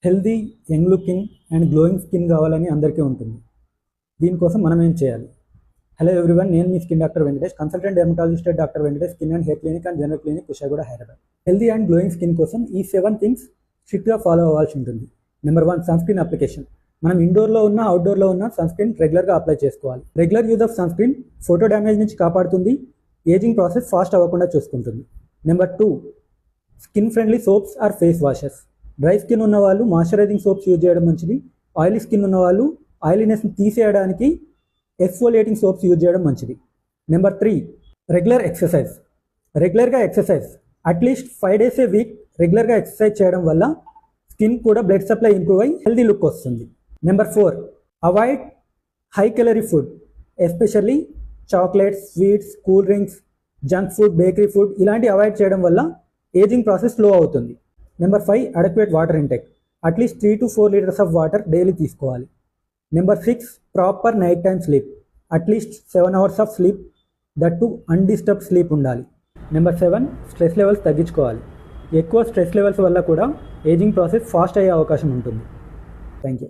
Healthy, young looking and glowing skin కావాలని అందరికీ ఉంటుంది. దీనికోసం మనం ఏం చేయాలి? హలో ఎవ్రీవన్, నేను మీ skin doctor Venkatesh, consultant dermatologist at doctor Venkatesh skin and hair clinic and general clinic, Kushaiguda, Hyderabad. Healthy and glowing skin కోసం ఈ 7 థింగ్స్ స్ట్రిక్ట్గా ఫాలో అవ్వాల్సి ఉంటుంది. Number 1, sunscreen application. మనం ఇండోర్లో ఉన్న అవుట్డోర్లో ఉన్న సన్ స్క్రీన్ రెగ్యులర్గా అప్లై చేసుకోవాలి. Regular use of sunscreen photo damage నుంచి కాపాడుతుంది, ఏజింగ్ ప్రాసెస్ ఫాస్ట్ అవ్వకుండా చూసుకుంటుంది. Number 2, skin friendly soaps or face washes. Dry skin ఉన్న వాళ్ళు మాయిశ్చరైజింగ్ సోప్స్ యూజ్ చేయడం మంచిది. ఆయిలీ స్కిన్ ఉన్న వాళ్ళు ఆయిలీనెస్ని తీసేయడానికి ఎక్స్ఫోలియేటింగ్ సోప్స్ యూజ్ చేయడం మంచిది. Number 3, regular exercise. రెగ్యులర్గా exercise at least 5 days a week రెగ్యులర్గా ఎక్సర్సైజ్ చేయడం వల్ల స్కిన్ కూడా బ్లడ్ సప్లై ఇంప్రూవ్ అయ్యి హెల్దీ లుక్ వస్తుంది. Number 4, avoid high calorie food, especially chocolates, sweets, cool drinks, junk food, bakery food ఇలాంటివి అవాయిడ్ చేయడం వల్ల ఏజింగ్ ప్రాసెస్ స్లో అవుతుంది. Number 5, adequate water intake. At least 3 to 4 liters of water daily తీసుకోవాలి. Number 6, proper night time sleep. At least 7 hours of sleep, that to undisturbed sleep ఉండాలి. Number 7, stress levels తగ్గించుకోవాలి. ఎక్కువ stress levels వల్ల కూడా ageing process fast అయ్యే అవకాశం ఉంటుంది. Thank you.